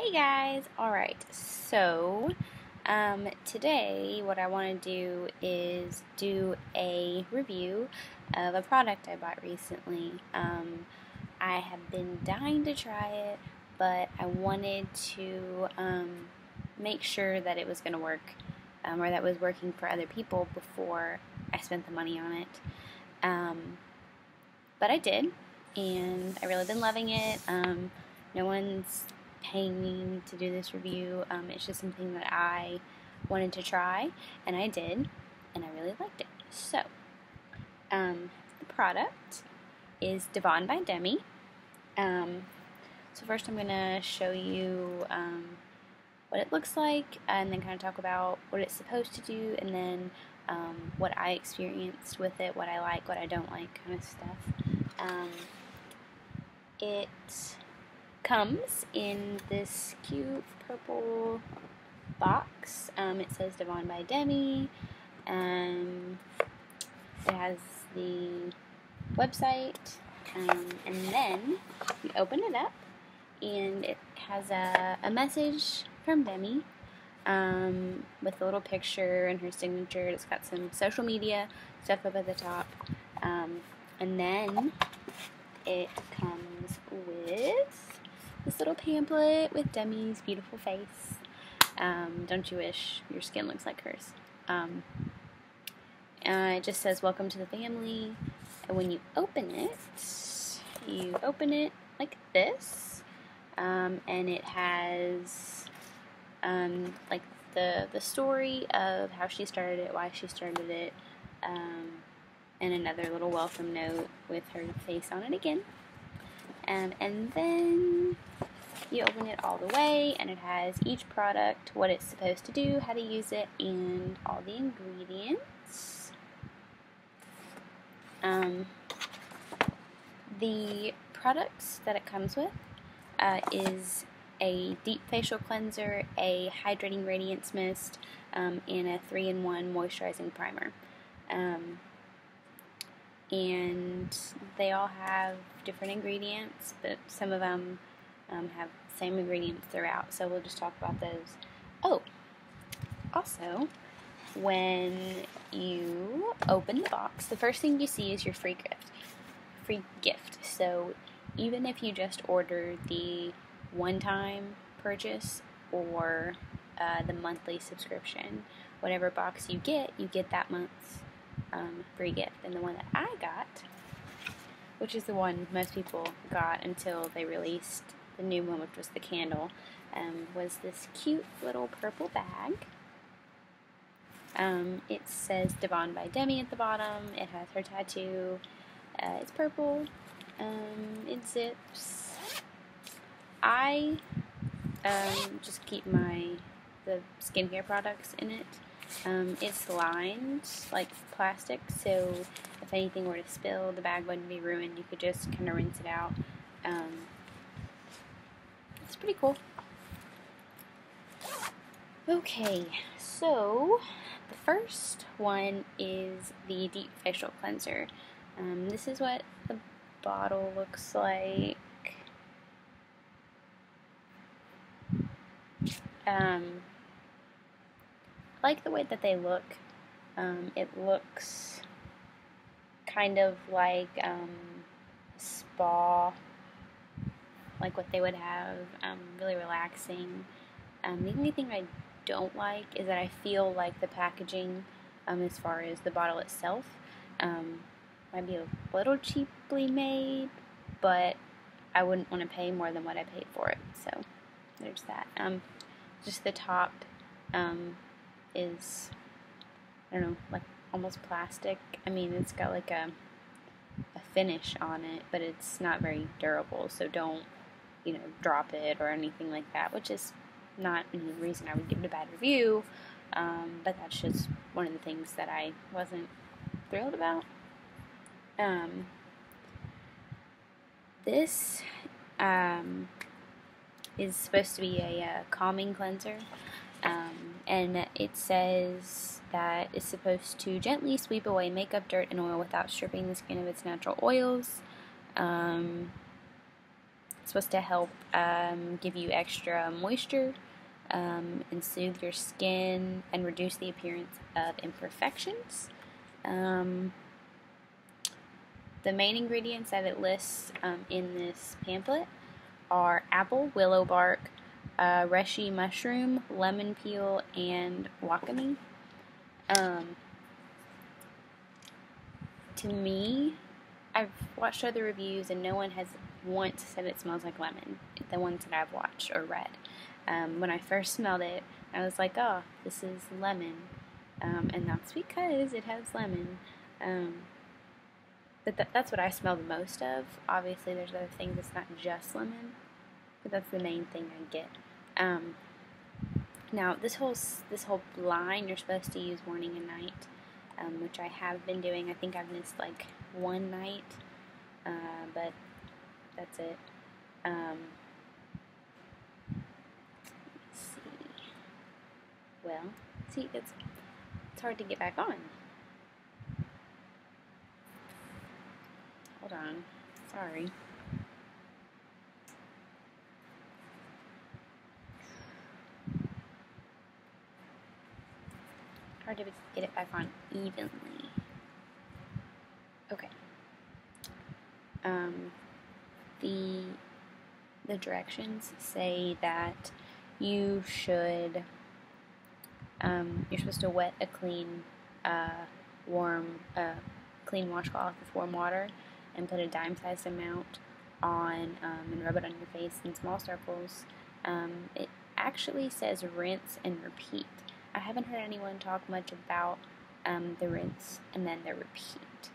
Hey guys! Alright, so today what I want to do is do a review of a product I bought recently. I have been dying to try it, but I wanted to make sure that it was going to work, or that it was working for other people before I spent the money on it. But I did, and I really been loving it. No one's paying me to do this review. It's just something that I wanted to try, and I did, and I really liked it. So, the product is Devonne by Demi. So first I'm going to show you what it looks like, and then kind of talk about what it's supposed to do, and then what I experienced with it, what I like, what I don't like, kind of stuff. It comes in this cute purple box. It says Devonne by Demi. It has the website, and then you open it up, and it has a message from Demi with a little picture and her signature. It's got some social media stuff up at the top, and then it comes with this little pamphlet with Demi's beautiful face. Don't you wish your skin looks like hers? It just says, "Welcome to the family." And when you open it like this, and it has like the story of how she started it, why she started it, and another little welcome note with her face on it again. And then you open it all the way, and it has each product, what it's supposed to do, how to use it, and all the ingredients. The products that it comes with is a deep facial cleanser, a hydrating radiance mist, and a 3-in-1 moisturizing primer. And they all have different ingredients, but some of them have the same ingredients throughout, so we'll just talk about those. Oh, also, when you open the box, the first thing you see is your free gift. So even if you just order the one-time purchase or the monthly subscription, whatever box you get that month's free gift. And the one that I got, which is the one most people got until they released the new one, which was the candle, was this cute little purple bag. It says Devonne by Demi at the bottom. It has her tattoo. It's purple. It zips. I just keep the skincare products in it. It's lined like plastic, so if anything were to spill, the bag wouldn't be ruined. You could just kind of rinse it out. It's pretty cool. Okay, so the first one is the deep facial cleanser. This is what the bottle looks like. I like the way that they look. It looks kind of like spa, like what they would have, really relaxing. The only thing I don't like is that I feel like the packaging, as far as the bottle itself, might be a little cheaply made, but I wouldn't want to pay more than what I paid for it, so there's that. Just the top is, I don't know, like almost plastic. I mean, it's got like a finish on it, but it's not very durable, so don't, drop it or anything like that, which is not any reason I would give it a bad review, but that's just one of the things that I wasn't thrilled about. This is supposed to be a calming cleanser, and it says that it's supposed to gently sweep away makeup, dirt, and oil without stripping the skin of its natural oils. It's supposed to help give you extra moisture and soothe your skin and reduce the appearance of imperfections. The main ingredients that it lists in this pamphlet are apple, willow bark, reishi mushroom, lemon peel, and wakame. To me, I've watched other reviews and no one has once said it smells like lemon, the ones that I've watched or read. When I first smelled it, I was like, oh, this is lemon. And that's because it has lemon. But that's what I smell the most of. Obviously, there's other things. It's not just lemon, but that's the main thing I get. Now, this whole line, you're supposed to use morning and night, which I have been doing. I think I've missed like one night, but that's it. Let's see. Well, see, it's hard to get back on. Hold on. Sorry. Hard to get it back on evenly. Okay. The directions say that you should you're supposed to wet a clean clean washcloth with warm water and put a dime-sized amount on and rub it on your face in small circles. It actually says rinse and repeat. I haven't heard anyone talk much about the rinse and then the repeat.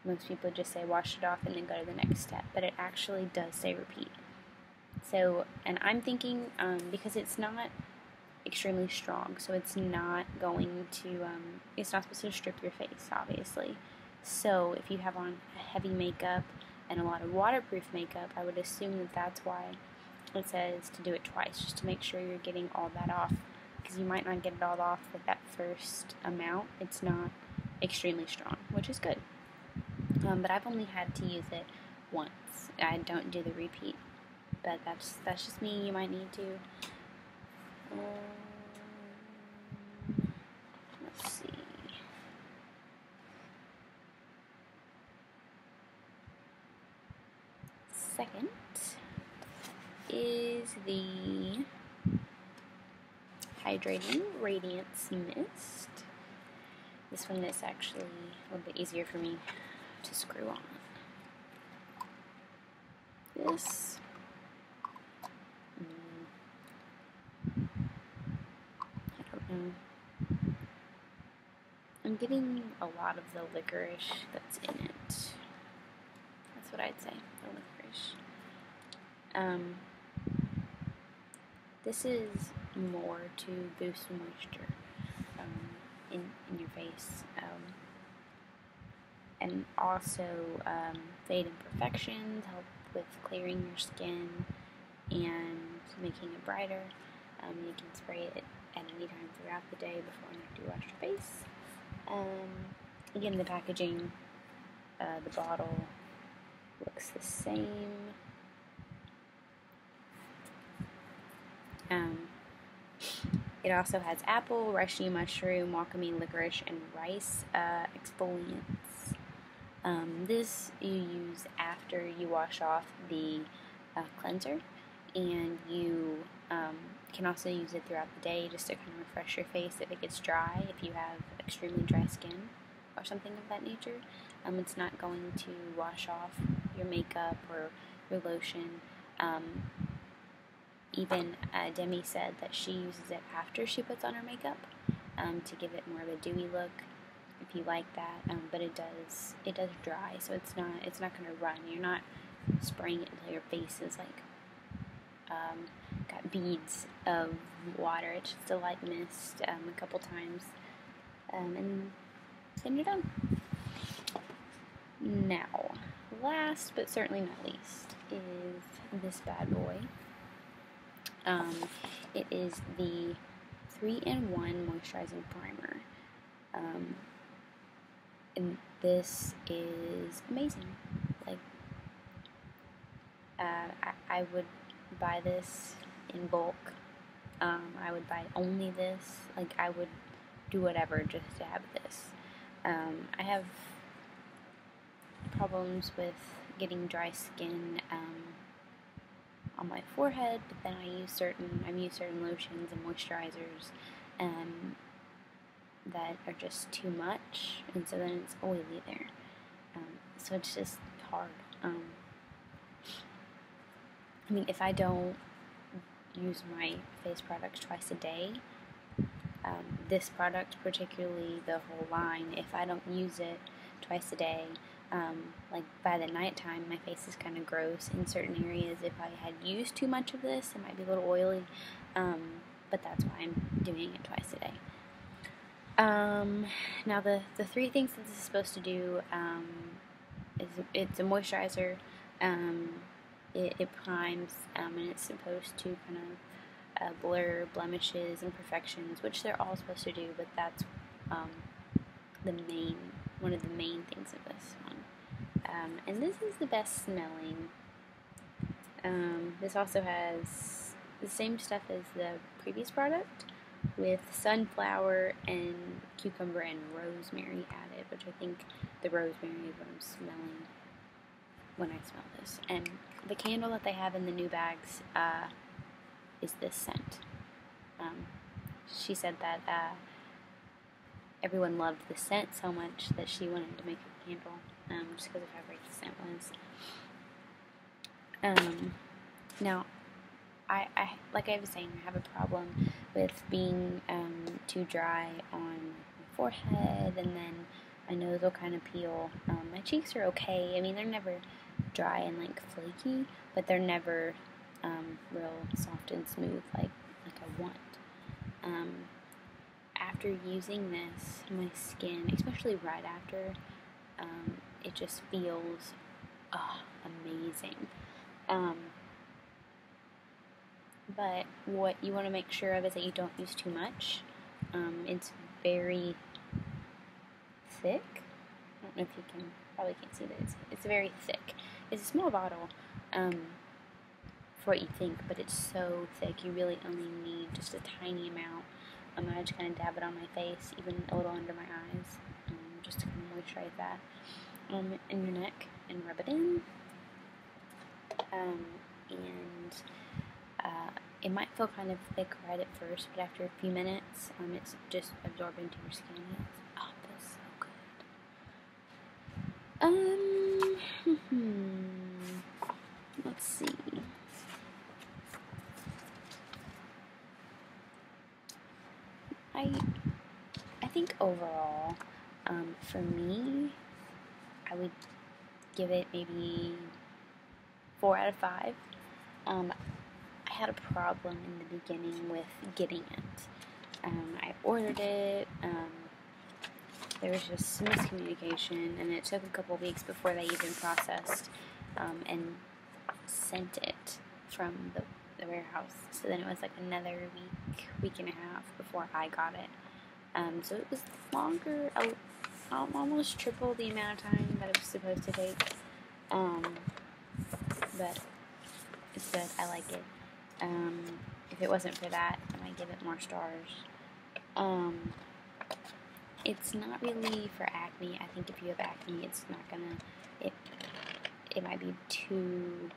Most people just say wash it off and then go to the next step, but it actually does say repeat. So, and I'm thinking, because it's not extremely strong, so it's not going to, it's not supposed to strip your face, obviously. So, if you have on heavy makeup and a lot of waterproof makeup, I would assume that that's why it says to do it twice, just to make sure you're getting all that off, because you might not get it all off with that first amount. It's not extremely strong, which is good. But I've only had to use it once. I don't do the repeat, but that's just me. You might need to. Let's see. Second is the Hydrating Radiance Mist. This one is actually a little bit easier for me to screw on. This. I don't know. I'm getting a lot of the licorice that's in it. That's what I'd say, the licorice. This is more to boost moisture in your face. And also fade imperfections, help with clearing your skin and making it brighter. You can spray it at any time throughout the day before and after you wash your face. Again, the packaging, the bottle looks the same. It also has apple, reishi mushroom, wakame, licorice, and rice exfoliants. This you use after you wash off the cleanser, and you can also use it throughout the day just to kind of refresh your face if it gets dry, if you have extremely dry skin or something of that nature. It's not going to wash off your makeup or your lotion. Even Demi said that she uses it after she puts on her makeup to give it more of a dewy look, if you like that. But it does dry, so it's not going to run. You're not spraying it until your face is like got beads of water. It's just a light mist a couple times, and then you're done. Now, last but certainly not least is this bad boy. It is the 3-in-1 moisturizing primer. And this is amazing. Like, I would buy this in bulk. I would buy only this. Like, I would do whatever just to have this. I have problems with getting dry skin on my forehead, but then I've used certain lotions and moisturizers that are just too much, and so then it's oily there. So it's just hard. I mean, if I don't use my face products twice a day, this product, particularly the whole line, if I don't use it twice a day, like by the nighttime, my face is kind of gross in certain areas. If I had used too much of this, it might be a little oily, but that's why I'm doing it twice a day. Now the 3 things that this is supposed to do, is it's a moisturizer, it primes, and it's supposed to kind of blur blemishes, imperfections, which they're all supposed to do, but that's one of the main things of this one. And this is the best smelling. This also has the same stuff as the previous product, with sunflower and cucumber and rosemary added, which I think the rosemary is what I'm smelling when I smell this. And the candle that they have in the new bags is this scent. She said that everyone loved the scent so much that she wanted to make a candle, just because of how great the scent was. Now, I like I was saying, I have a problem with being too dry on my forehead, and then my nose will kind of peel. My cheeks are okay. I mean, they're never dry and like flaky, but they're never real soft and smooth like I want. After using this, my skin, especially right after, it just feels amazing. But what you want to make sure of is that you don't use too much. It's very thick. I don't know if you probably can't see that. It's very thick. It's a small bottle for what you think, but it's so thick. You really only need just a tiny amount. I just kind of dab it on my face, even a little under my eyes, just to kind of moisturize that. In your neck, and rub it in. It might feel kind of thick right at first, but after a few minutes, it's just absorbed into your skin. It feels so good. Let's see. I think overall, for me, I would give it maybe 4 out of 5. I had a problem in the beginning with getting it. I ordered it, there was just some miscommunication, and it took a couple weeks before they even processed and sent it from the warehouse. So then it was like another week and a half before I got it. So it was longer, almost triple the amount of time that it was supposed to take. But it's good. I like it. If it wasn't for that, I might give it more stars. It's not really for acne. I think if you have acne, it's not gonna. It might be too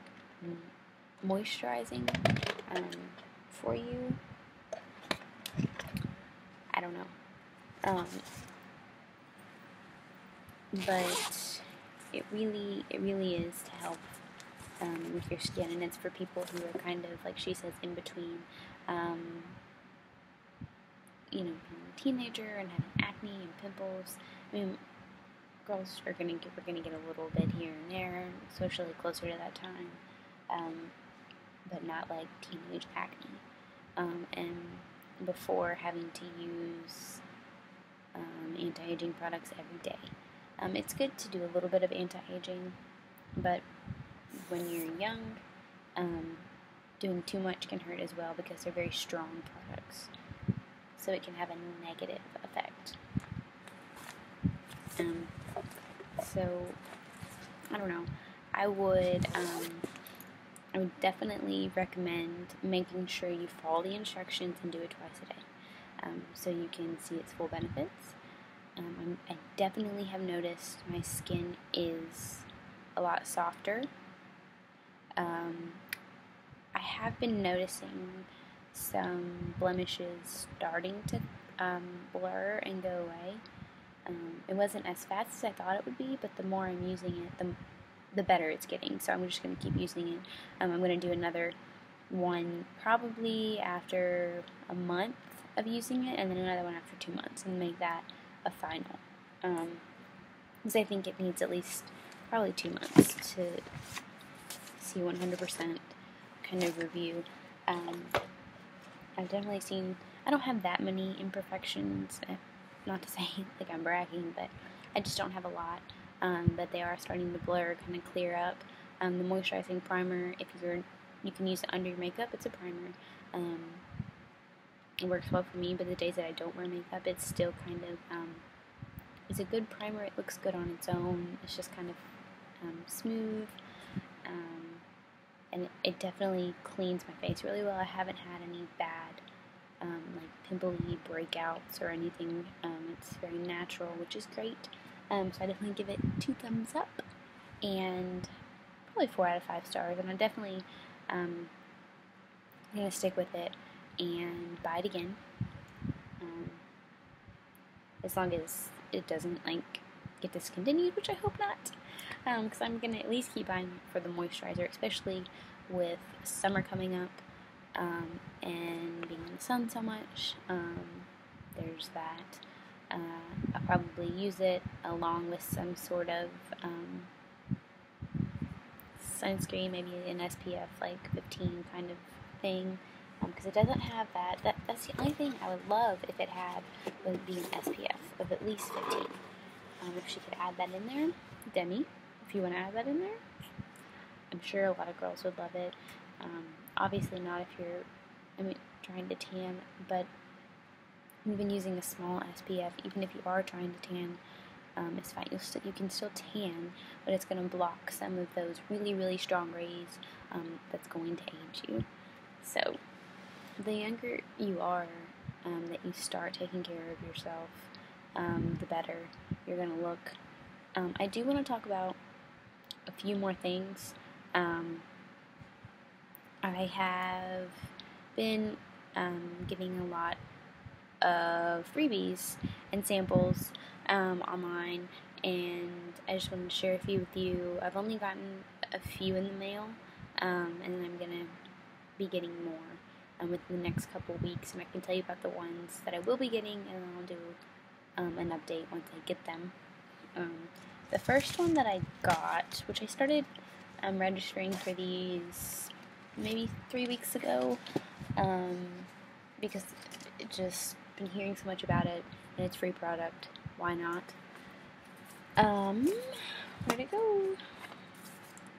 moisturizing for you. I don't know. But it really is to help with your skin, and it's for people who are kind of, like she says, in between, being a teenager and having acne and pimples. I mean, girls are we're gonna get a little bit here and there, especially closer to that time, but not like teenage acne. And before having to use anti-aging products every day. It's good to do a little bit of anti-aging, but when you're young, doing too much can hurt as well, because they're very strong products, so it can have a negative effect. So I don't know. I I would definitely recommend making sure you follow the instructions and do it twice a day, so you can see its full benefits. I definitely have noticed my skin is a lot softer. I have been noticing some blemishes starting to blur and go away. It wasn't as fast as I thought it would be, but the more I'm using it, the better it's getting. So I'm just going to keep using it. I'm going to do another one probably after a month of using it, and then another one after 2 months, and make that a final. Because I think it needs at least probably 2 months to see 100% kind of review. I've definitely seen, I don't have that many imperfections, not to say like I'm bragging, but I just don't have a lot, but they are starting to blur, kind of clear up. The moisturizing primer, if you can use it under your makeup, it's a primer. It works well for me, but the days that I don't wear makeup, it's still kind of, it's a good primer. It looks good on its own. It's just kind of smooth, and it definitely cleans my face really well. I haven't had any bad like pimply breakouts or anything. It's very natural, which is great. So I definitely give it 2 thumbs up, and probably 4 out of 5 stars. And I'm definitely gonna stick with it and buy it again, as long as it doesn't like get discontinued, which I hope not. Because I'm gonna at least keep buying it for the moisturizer, especially with summer coming up, and being in the sun so much. There's that. I'll probably use it along with some sort of sunscreen, maybe an SPF like 15 kind of thing, because it doesn't have that. That's the only thing I would love if it had, would be an SPF of at least 15. If she could add that in there, Demi, if you want to add that in there, I'm sure a lot of girls would love it. Obviously not if you're, trying to tan, but even using a small SPF, even if you are trying to tan, it's fine. You can still tan, but it's going to block some of those really, really strong rays that's going to age you. So the younger you are, that you start taking care of yourself, the better you're going to look. I do want to talk about a few more things. I have been getting a lot of freebies and samples online, and I just wanted to share a few with you. I've only gotten a few in the mail, and I'm going to be getting more within the next couple weeks, and I can tell you about the ones that I will be getting, and then I'll do an update once I get them. The first one that I got, which I started registering for these maybe 3 weeks ago, because it just been hearing so much about it, and it's free product. Why not? Where'd it go?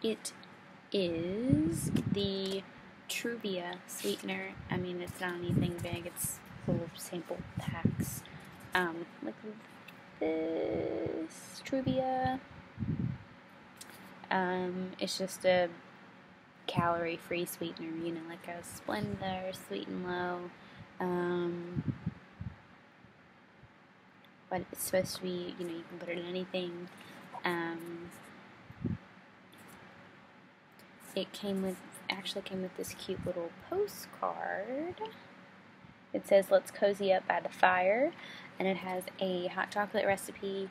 It is the Truvia sweetener. It's not anything big. It's little sample packs. Like this Truvia. It's just a calorie-free sweetener, like a Splenda or Sweet and Low. But it's supposed to be, you can put it in anything. It actually came with this cute little postcard. It says, "Let's cozy up by the fire," and it has a hot chocolate recipe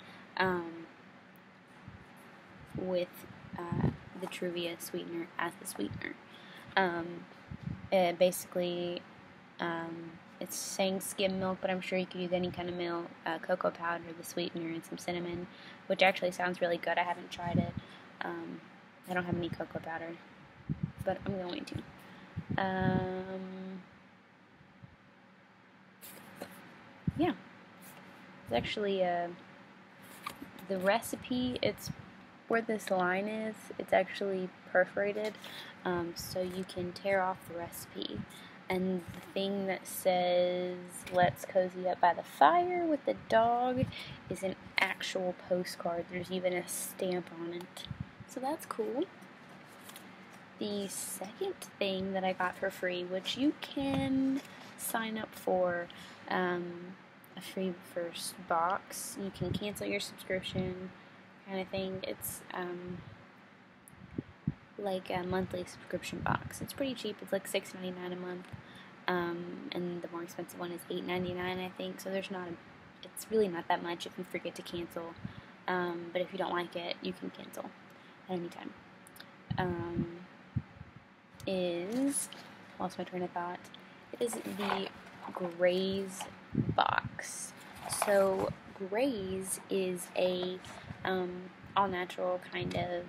with the Truvia sweetener as the sweetener. Basically, it's saying skim milk, but I'm sure you could use any kind of milk, cocoa powder, the sweetener, and some cinnamon, which actually sounds really good. I haven't tried it. I don't have any cocoa powder, but I'm going to. Yeah. It's actually, the recipe, it's where this line is, it's actually perforated, so you can tear off the recipe. And the thing that says, "Let's cozy up by the fire with the dog," is an actual postcard. There's even a stamp on it. So that's cool. the second thing that I got for free, which you can sign up for a free first box. You can cancel your subscription kind of thing. It's like a monthly subscription box. It's pretty cheap. It's like $6.99 a month, and the more expensive one is $8.99, I think. So it's really not that much if you forget to cancel. But if you don't like it, you can cancel at any time. Lost my train of thought. It is the Graze box. So Graze is a all-natural kind of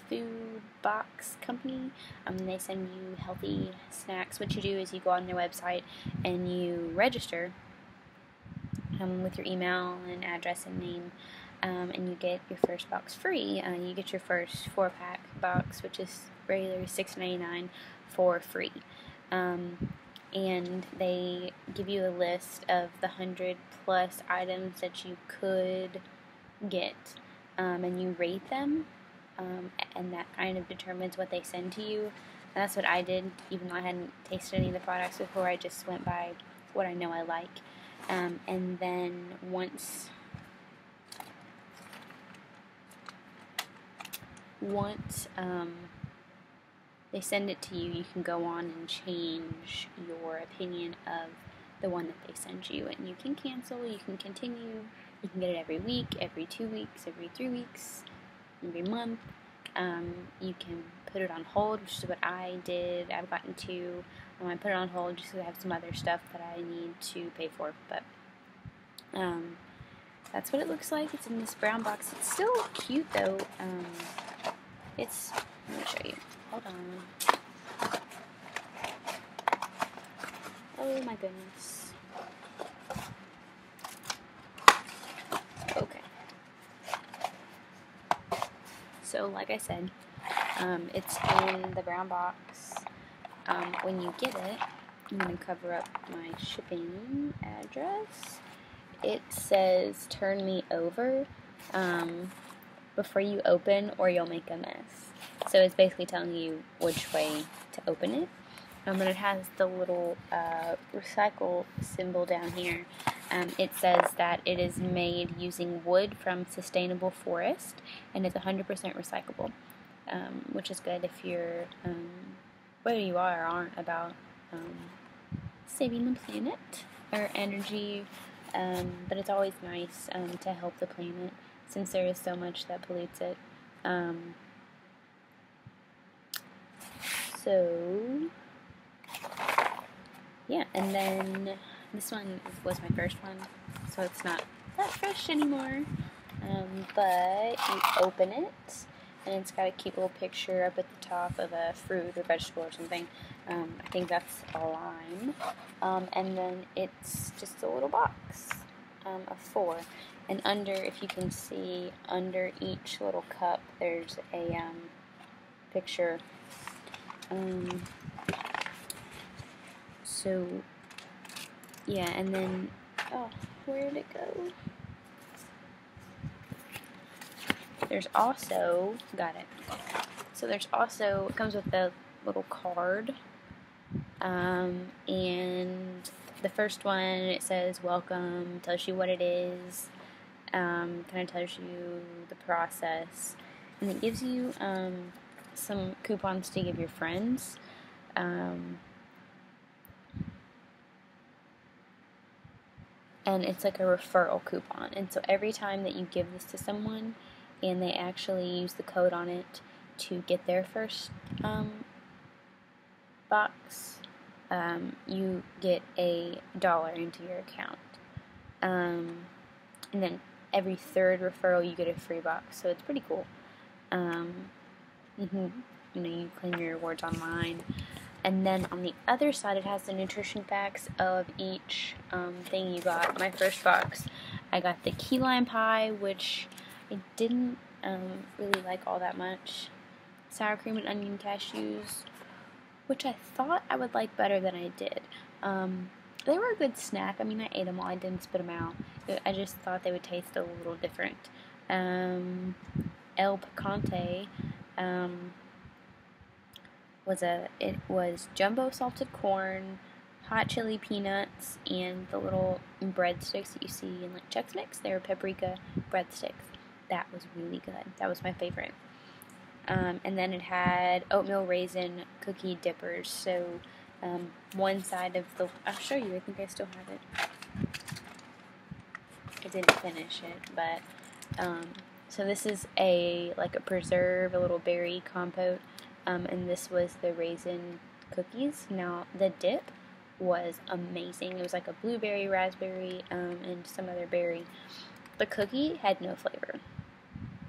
food box company. They send you healthy snacks. What you do is you go on their website and you register with your email and address and name, and you get your first box free. You get your first 4-pack box, which is regularly $6.99 for free. And they give you a list of the 100+ items that you could get, and you rate them, and that kind of determines what they send to you. And that's what I did, even though I hadn't tasted any of the products before. I just went by what I know I like. And then once they send it to you, you can go on and change your opinion of the one that they send you. And you can cancel, you can continue, you can get it every week, every 2 weeks, every 3 weeks, every month. You can put it on hold, which is what I did. I've gotten to. I put it on hold just because I have some other stuff that I need to pay for. But that's what it looks like. It's in this brown box. It's still cute though. Let me show you. Hold on. Oh my goodness. Okay. So like I said, it's in the brown box. When you get it, I'm going to cover up my shipping address. It says, "Turn me over before you open or you'll make a mess." So it's basically telling you which way to open it. But it has the little recycle symbol down here. It says that it is made using wood from sustainable forest and is 100% recyclable, which is good if you're, whether you are or aren't, about saving the planet or energy. But it's always nice to help the planet since there is so much that pollutes it. So, yeah, and then this one was my first one, so it's not that fresh anymore. But you open it, and it's got a cute little picture up at the top of a fruit or vegetable or something. I think that's a lime. And then it's just a little box of 4. And under, if you can see, under each little cup, there's a picture. So, yeah, and then, oh, where did it go? There's also, got it. So there's also, it comes with a little card. And the first one, it says welcome, tells you what it is, kind of tells you the process, and it gives you some coupons to give your friends. And it's like a referral coupon, and so every time that you give this to someone and they actually use the code on it to get their first box, you get $1 into your account, and then every 3rd referral you get a free box, so it's pretty cool. You can, you claim your rewards online. And then on the other side, it has the nutrition facts of each thing you got. My first box, I got the key lime pie, which I didn't really like all that much. Sour cream and onion cashews, which I thought I would like better than I did. They were a good snack. I mean, I ate them all. I didn't spit them out. I just thought they would taste a little different. El Picante, it was jumbo salted corn, hot chili peanuts, and the little breadsticks that you see in like Chex Mix. They were paprika breadsticks. That was really good. That was my favorite. And then it had oatmeal raisin cookie dippers. So one side of the, I'll show you. I think I still have it. I didn't finish it, but so this is a preserve, a little berry compote, and this was the raisin cookies. Now the dip was amazing. It was like a blueberry, raspberry, and some other berry. The cookie had no flavor,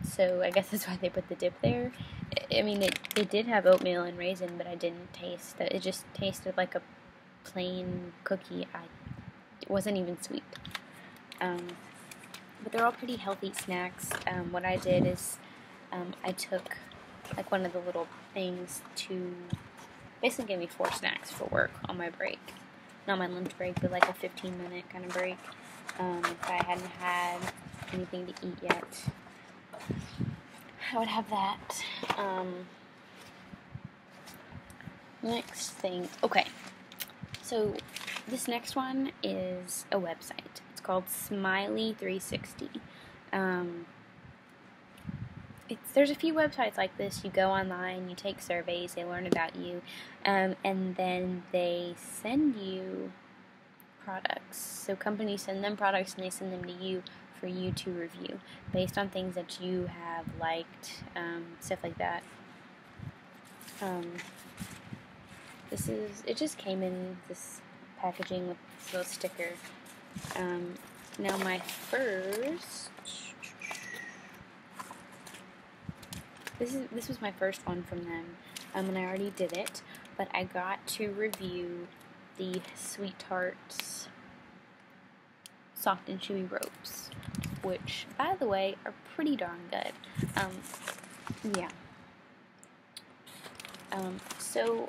so I guess that's why they put the dip there. I mean, it did have oatmeal and raisin, but I didn't taste it. It just tasted like a plain cookie. It wasn't even sweet. But they're all pretty healthy snacks. What I did is I took like one of the little things to basically give me 4 snacks for work on my break. Not my lunch break, but like a 15-minute kind of break. If I hadn't had anything to eat yet, I would have that. Next thing. Okay. So this next one is a website. It's called Smiley 360. There's a few websites like this. You go online, you take surveys, they learn about you, and then they send you products. So companies send them products and they send them to you for you to review based on things that you have liked, stuff like that. It just came in this packaging with this little sticker. Now my first, this was my first one from them, and I already did it, but I got to review the Sweet Tarts Soft and Chewy Ropes, which, by the way, are pretty darn good. Yeah. So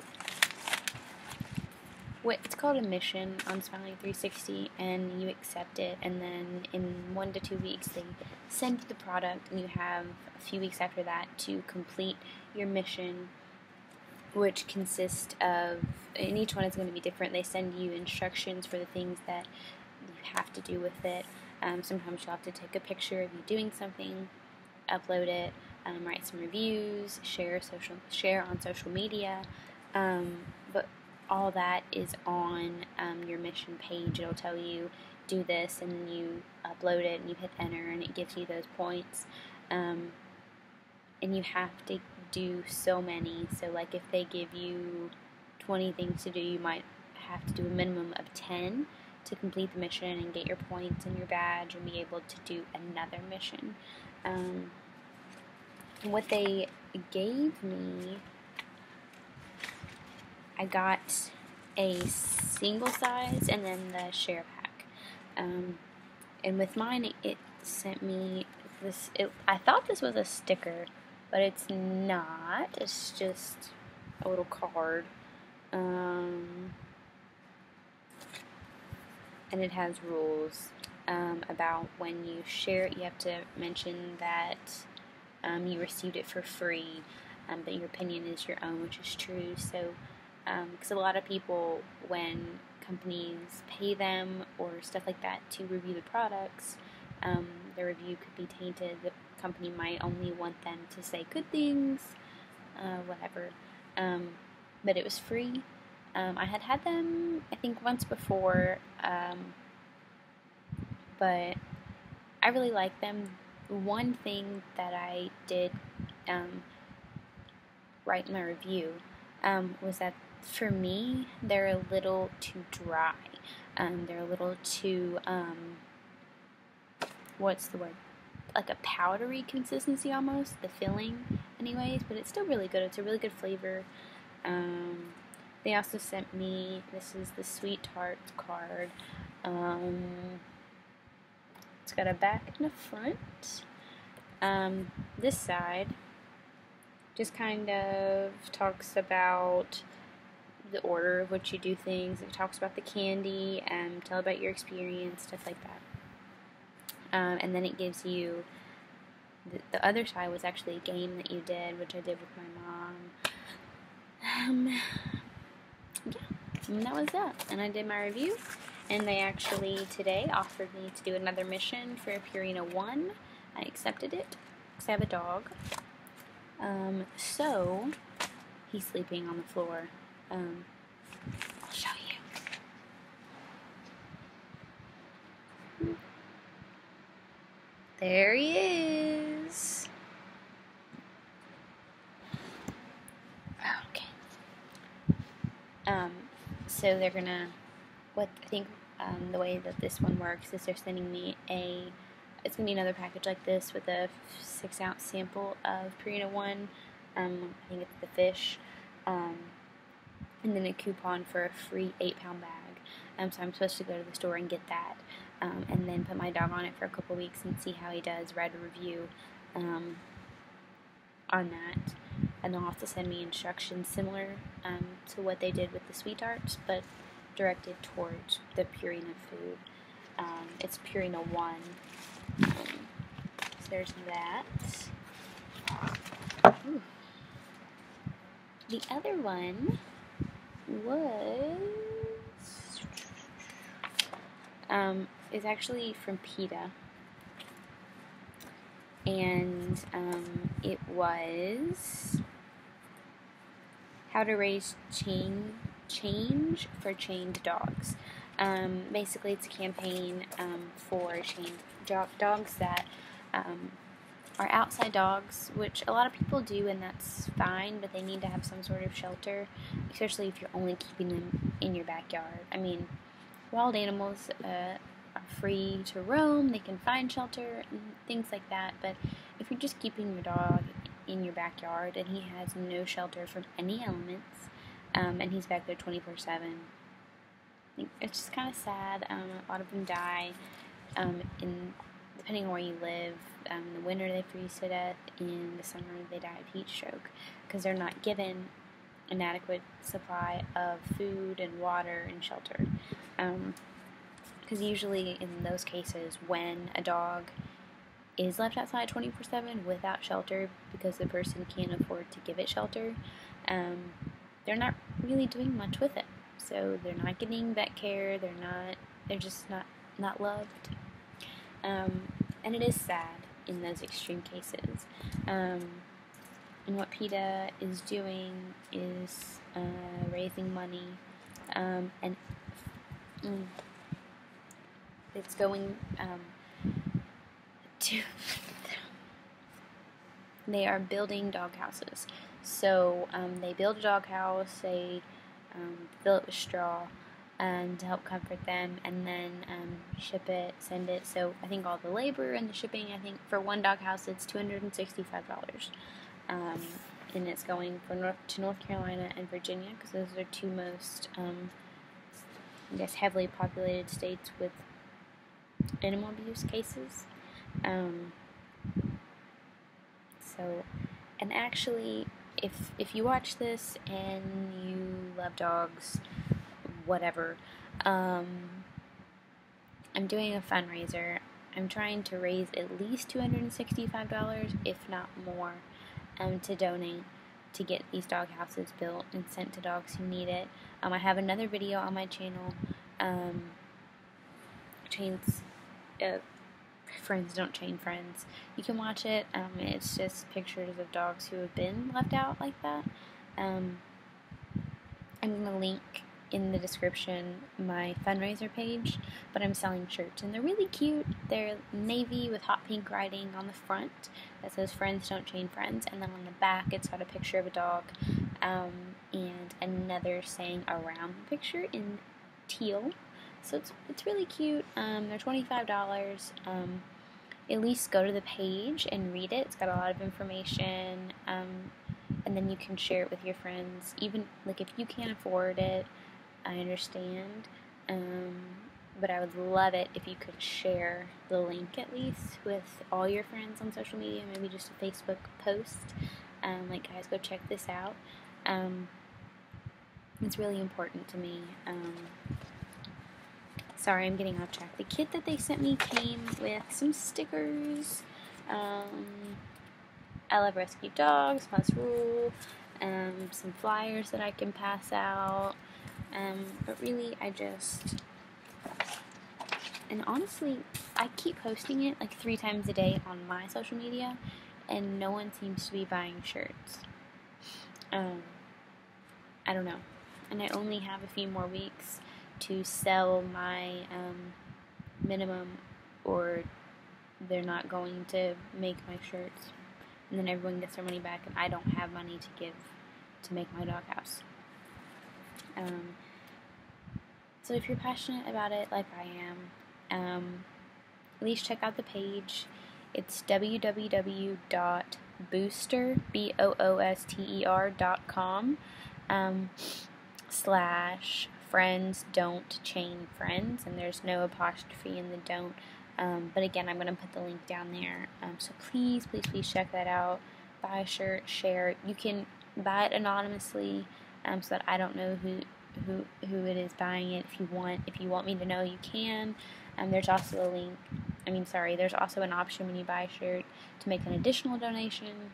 it's called a mission on Smiley 360, and you accept it, and then in 1 to 2 weeks they send you the product, and you have a few weeks after that to complete your mission, which consists of, and each one is going to be different. They send you instructions for the things that you have to do with it. Sometimes you'll have to take a picture of you doing something, upload it, write some reviews, share on social media, but all that is on your mission page. It'll tell you do this, and then you upload it and you hit enter, and it gives you those points. And you have to do so many. So like if they give you 20 things to do, you might have to do a minimum of 10 to complete the mission and get your points and your badge and be able to do another mission. What they gave me, I got a single size and then the share pack. And with mine, it sent me this. I thought this was a sticker, but it's not. It's just a little card. And it has rules about when you share it. You have to mention that you received it for free, but your opinion is your own, which is true. So, because a lot of people, when companies pay them or stuff like that to review the products, the review could be tainted. The company might only want them to say good things, whatever. But it was free. I had them, I think, once before, but I really like them. One thing that I did write in my review was that for me, they're a little too dry. They're a little too, what's the word? Like a powdery consistency almost, the filling anyways, but it's still really good. It's a really good flavor. They also sent me, this is the Sweet Tarts card. It's got a back and a front. This side just kind of talks about the order of which you do things. It talks about the candy and tell about your experience, stuff like that. And then it gives you, the other side was actually a game that you did, which I did with my mom. Yeah, and that was that. And I did my review, and they actually today offered me to do another mission for Purina 1. I accepted it because I have a dog. So he's sleeping on the floor. I'll show you. There he is. Okay. So they're gonna, I think the way that this one works is they're sending me it's gonna be another package like this with a 6-ounce sample of Purina 1. I think it's the fish, and then a coupon for a free 8-pound bag. So I'm supposed to go to the store and get that, and then put my dog on it for a couple weeks and see how he does, write a review on that. And they'll also send me instructions similar to what they did with the Sweet Tarts, but directed towards the Purina food. It's Purina 1. So there's that. Ooh. The other one was is actually from PETA, and it was how to raise change for chained dogs. Basically, it's a campaign for chained dogs that are outside dogs, which a lot of people do, and that's fine, but they need to have some sort of shelter, especially if you're only keeping them in your backyard. I mean, wild animals are free to roam, they can find shelter, and things like that, but if you're just keeping your dog in your backyard and he has no shelter from any elements, and he's back there 24/7, it's just kind of sad. A lot of them die, depending on where you live. In the winter they freeze to death, in the summer they die of heat stroke, because they're not given an adequate supply of food and water and shelter. Because usually in those cases, when a dog is left outside 24/7 without shelter because the person can't afford to give it shelter, they're not really doing much with it. So they're not getting vet care, they're just not loved. And it is sad in those extreme cases. And what PETA is doing is raising money, and it's going to they are building dog houses. So they build a dog house, they fill it with straw and to help comfort them, and then ship it, send it. So I think all the labor and the shipping, I think for one dog house it's $265, and it's going from North Carolina and Virginia, because those are two most I guess heavily populated states with animal abuse cases. So, and actually, if you watch this and you love dogs, whatever, I'm doing a fundraiser. I'm trying to raise at least $265, if not more, to donate to get these dog houses built and sent to dogs who need it. I have another video on my channel, Friends Don't Chain Friends. You can watch it. It's just pictures of dogs who have been left out like that. I'm going to link in the description my fundraiser page, but I'm selling shirts, and they're really cute. They're navy with hot pink writing on the front that says Friends Don't Chain Friends, and then on the back it's got a picture of a dog, and another saying around the picture in teal. So it's really cute. They're $25. At least go to the page and read it. It's got a lot of information, and then you can share it with your friends. Even like if you can't afford it, I understand, but I would love it if you could share the link at least with all your friends on social media, maybe just a Facebook post, like, guys, go check this out. It's really important to me. Sorry, I'm getting off track. The kit that they sent me came with some stickers. I love rescue dogs, must rule, some flyers that I can pass out, but really and honestly, I keep posting it like 3 times a day on my social media, and no one seems to be buying shirts. I don't know. And I only have a few more weeks to sell my minimum, or they're not going to make my shirts. And then everyone gets their money back, and I don't have money to give to make my doghouse. So if you're passionate about it like I am, at least check out the page. It's www.booster.com /friends don't chain friends, and there's no apostrophe in the don't. But again, I'm going to put the link down there. So please check that out. Buy a shirt, share. You can buy it anonymously, so that I don't know who it is buying it. If you want me to know, you can. There's also there's also an option when you buy a shirt to make an additional donation.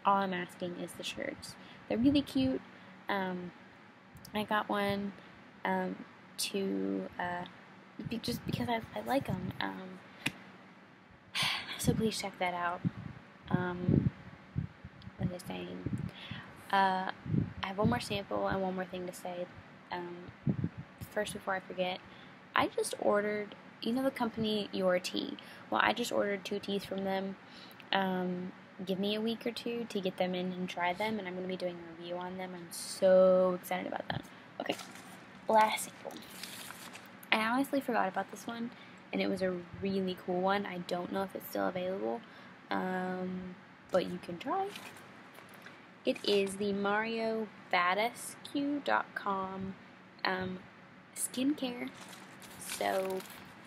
All I'm asking is the shirts. They're really cute. I got one just because I like them. So please check that out. What was I saying? I have one more sample and one more thing to say. First, before I forget, I just ordered, the company Your Tea. Well, I just ordered 2 teas from them. Give me a week or 2 to get them in and try them, and I'm going to be doing a review on them. I'm so excited about that. Okay, last sample. I honestly forgot about this one, and it was a really cool one. I don't know if it's still available, but you can try. It is the MarioBadescu.com skincare. So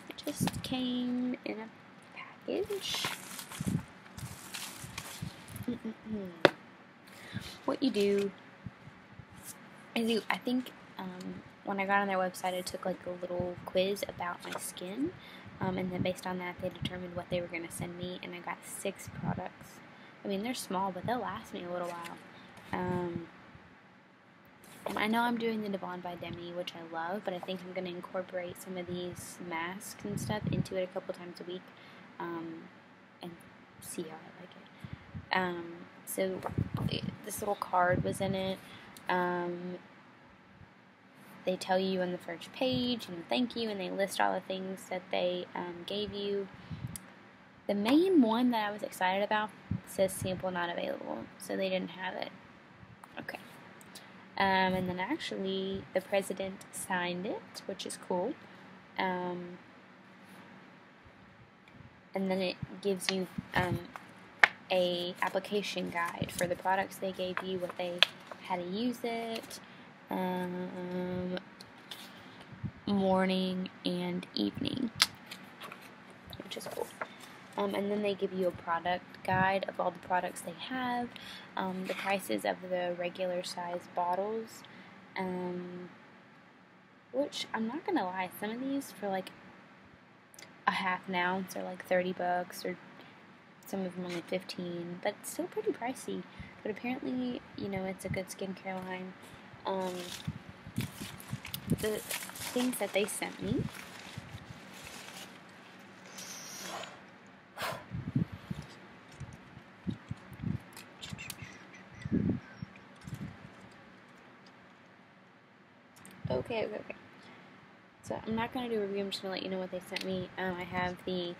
it just came in a package. What you do is I think when I got on their website, I took like a little quiz about my skin, and then based on that, they determined what they were going to send me, and I got 6 products. I mean, they're small, but they'll last me a little while. And I know I'm doing the Devonne by Demi, which I love, but I think I'm going to incorporate some of these masks and stuff into it a couple times a week, and see how I like it. So this little card was in it. They tell you on the first page, thank you, and they list all the things that they gave you. The main one that I was excited about says sample not available, so they didn't have it. Okay. And then actually the president signed it, which is cool. And then it gives you a application guide for the products they gave you, how to use it, morning and evening, which is cool. And then they give you a product guide of all the products they have, the prices of the regular size bottles, which I'm not gonna lie, some of these for like a half an ounce are like $30, or some of them only $15, but it's still pretty pricey. But apparently, it's a good skincare line. The things that they sent me. Okay. So I'm not going to do a review, I'm just going to let you know what they sent me. I have the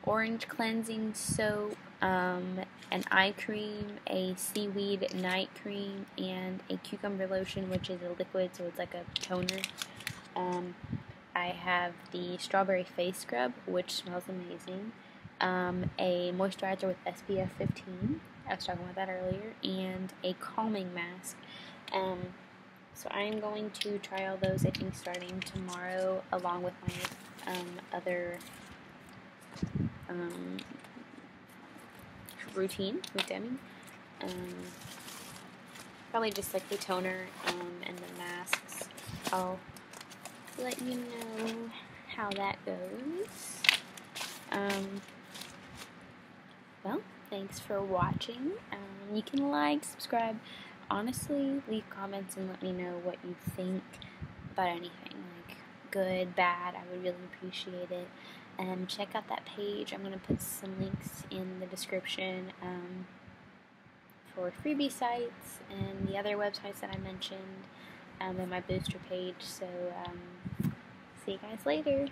orange cleansing soap, an eye cream, a seaweed night cream, and a cucumber lotion, which is a liquid, so it's like a toner. I have the strawberry face scrub, which smells amazing, a moisturizer with SPF 15, I was talking about that earlier, and a calming mask. So I'm going to try all those, I think, starting tomorrow, along with my other routine with Demi. Probably just like the toner and the masks. I'll let you know how that goes. Well, thanks for watching. You can like, subscribe, honestly, leave comments and let me know what you think about anything, like good, bad. I would really appreciate it. And check out that page. I'm going to put some links in the description for freebie sites and the other websites that I mentioned, and my booster page. So see you guys later.